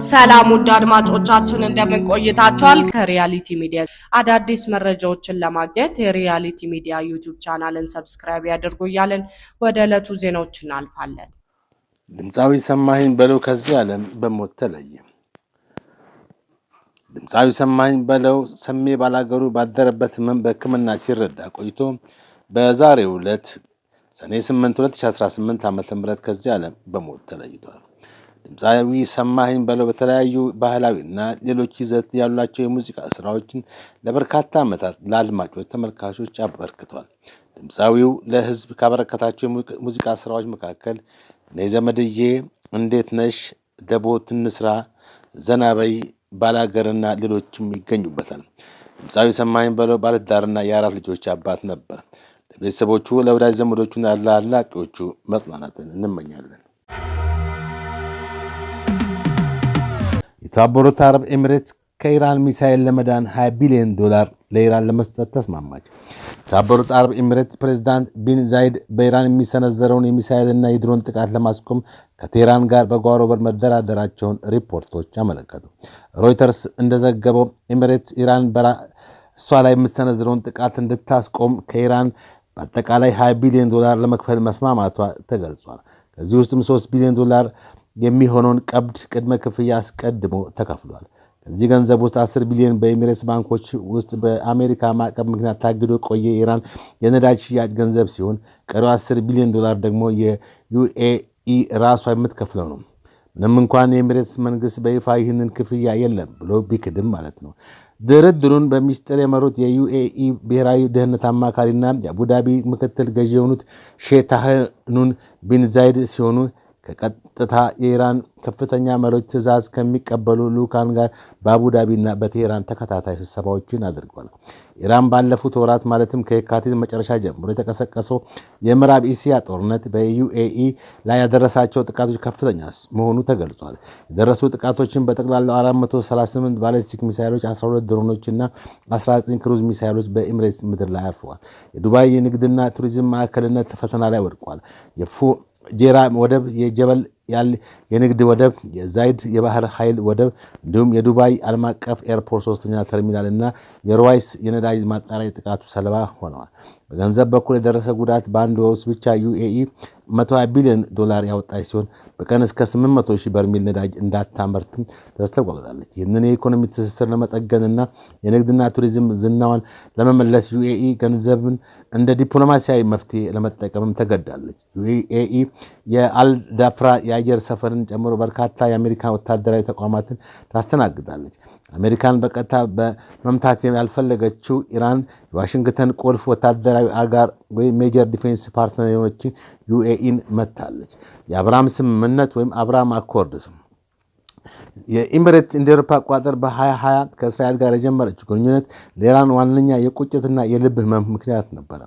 ሰላም ውድ አድማጮቻችን እንደምን ቆይታችኋል? ከሪያሊቲ ሚዲያ አዳዲስ መረጃዎችን ለማግኘት የሪያሊቲ ሚዲያ ዩቲዩብ ቻናልን ሰብስክራይብ ያድርጉ እያልን ወደ ዕለቱ ዜናዎች እናልፋለን። ድምጻዊ ሰማኸኝ በለው ከዚህ ዓለም በሞት ተለየ። ድምጻዊ ሰማኸኝ በለው ሰሜ ባላገሩ ባደረበት ህመም በሕክምና ሲረዳ ቆይቶ በዛሬው ዕለት ሰኔ 8 2018 ዓ.ም ከዚህ ዓለም በሞት ተለይቷል። ድምጻዊ ሰማኸኝ በለው በተለያዩ ባህላዊና ሌሎች ይዘት ያላቸው የሙዚቃ ስራዎችን ለበርካታ ዓመታት ለአድማጮች ተመልካቾች አበርክቷል። ድምጻዊው ለህዝብ ካበረከታቸው የሙዚቃ ስራዎች መካከል እኔ ዘመድዬ፣ እንዴት ነሽ፣ ደቦት እንስራ፣ ዘናበይ፣ ባላገርና ሌሎችም ይገኙበታል። ድምጻዊ ሰማኸኝ በለው ባለትዳርና የአራት ልጆች አባት ነበር። ለቤተሰቦቹ ለወዳጅ ዘመዶቹና ለአድናቂዎቹ መጽናናትን እንመኛለን። የተባበሩት አረብ ኤሚሬትስ ከኢራን ሚሳኤል ለመዳን $20 ቢሊዮን ለኢራን ለመስጠት ተስማማች። የተባበሩት አረብ ኤሚሬትስ ፕሬዝዳንት ቢን ዛይድ በኢራን የሚሰነዘረውን የሚሳኤልና የድሮን ጥቃት ለማስቆም ከቴህራን ጋር በጓሮ በር መደራደራቸውን ሪፖርቶች አመለከቱ። ሮይተርስ እንደዘገበው ኤሚሬትስ ኢራን እሷ ላይ የምትሰነዝረውን ጥቃት እንድታስቆም ከኢራን በአጠቃላይ $20 ቢሊዮን ለመክፈል መስማማቷ ተገልጿል። ከዚህ ውስጥም $3 ቢሊዮን የሚሆነውን ቀብድ ቅድመ ክፍያ አስቀድሞ ተከፍሏል። ከዚህ ገንዘብ ውስጥ $10 ቢሊዮን በኤሚሬትስ ባንኮች ውስጥ በአሜሪካ ማዕቀብ ምክንያት ታግዶ ቆየ የኢራን የነዳጅ ሽያጭ ገንዘብ ሲሆን ቀሪው $10 ቢሊዮን ደግሞ የዩኤኢ ራሷ የምትከፍለው ነው። ምንም እንኳን የኤሚሬትስ መንግስት በይፋ ይህንን ክፍያ የለም ብሎ ቢክድም ማለት ነው። ድርድሩን በሚስጥር የመሩት የዩኤኢ ብሔራዊ ደህንነት አማካሪና የአቡዳቢ ምክትል ገዢ የሆኑት ሼህ ታህኑን ቢን ዛይድ ሲሆኑ ከቀጥታ የኢራን ከፍተኛ መሪዎች ትዕዛዝ ከሚቀበሉ ልዑካን ጋር በአቡዳቢና በቴህራን ተከታታይ ስብሰባዎችን አድርጓል። ኢራን ባለፉት ወራት ማለትም ከየካቲት መጨረሻ ጀምሮ የተቀሰቀሰው የምዕራብ እስያ ጦርነት በዩኤኢ ላይ ያደረሳቸው ጥቃቶች ከፍተኛ መሆኑ ተገልጿል። የደረሱ ጥቃቶችን በጠቅላላው 438 ባሊስቲክ ሚሳይሎች፣ 12 ድሮኖችና 19 ክሩዝ ሚሳይሎች በኤሚሬትስ ምድር ላይ አርፈዋል። የዱባይ የንግድና ቱሪዝም ማዕከልነት ፈተና ላይ ወድቋል። ጄራ ወደብ፣ የጀበል የንግድ ወደብ፣ የዛይድ የባህር ኃይል ወደብ እንዲሁም የዱባይ ዓለም አቀፍ ኤርፖርት ሶስተኛ ተርሚናል እና የሩዋይስ የነዳጅ ማጣሪያ ጥቃቱ ሰለባ ሆነዋል። በገንዘብ በኩል የደረሰ ጉዳት በአንድ ወር ውስጥ ብቻ ዩኤኢ $120 ቢሊዮን ያወጣች ሲሆን በቀን እስከ 800,000 በርሜል ነዳጅ እንዳታመርትም ተስተጓጉላለች። ይህንን የኢኮኖሚ ትስስር ለመጠገንና የንግድና ቱሪዝም ዝናዋን ለመመለስ ዩኤኢ ገንዘብን እንደ ዲፕሎማሲያዊ መፍትሄ ለመጠቀምም ተገዳለች። ዩኤኢ የአልዳፍራ የአየር ሰፈርን ጨምሮ በርካታ የአሜሪካ ወታደራዊ ተቋማትን ታስተናግዳለች። አሜሪካን በቀጥታ በመምታት ያልፈለገችው ኢራን የዋሽንግተን ቁልፍ ወታደራዊ አጋር ወይም ሜጀር ዲፌንስ ፓርትነር የሆነች ዩኤኢን መታለች። የአብርሃም ስምምነት ወይም አብርሃም አኮርድስ የኤሚሬትስ እንደ አውሮፓ አቆጣጠር በ2020 ከእስራኤል ጋር የጀመረችው ግንኙነት ለኢራን ዋነኛ የቁጭትና የልብ ህመም ምክንያት ነበር።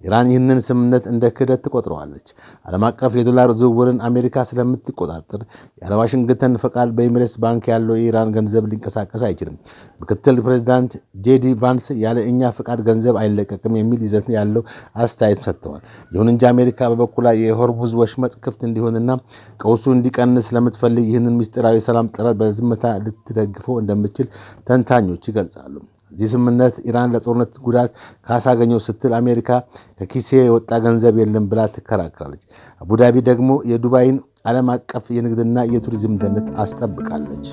ኢራን ይህንን ስምምነት እንደ ክህደት ትቆጥረዋለች። ዓለም አቀፍ የዶላር ዝውውርን አሜሪካ ስለምትቆጣጠር ያለ ዋሽንግተን ፈቃድ በኤሚሬትስ ባንክ ያለው የኢራን ገንዘብ ሊንቀሳቀስ አይችልም። ምክትል ፕሬዚዳንት ጄዲ ቫንስ ያለ እኛ ፈቃድ ገንዘብ አይለቀቅም የሚል ይዘት ያለው አስተያየት ሰጥተዋል። ይሁን እንጂ አሜሪካ በበኩሏ የሆርሙዝ ወሽመጥ ክፍት እንዲሆንና ቀውሱ እንዲቀንስ ስለምትፈልግ ይህንን ምስጢራዊ ሰላም ጥረት በዝምታ ልትደግፈው እንደምትችል ተንታኞች ይገልጻሉ። እዚህ ስምምነት ኢራን ለጦርነት ጉዳት ካሳገኘው ስትል አሜሪካ ከኪሴ የወጣ ገንዘብ የለም ብላ ትከራከራለች። አቡዳቢ ደግሞ የዱባይን ዓለም አቀፍ የንግድና የቱሪዝም ደህንነት አስጠብቃለች።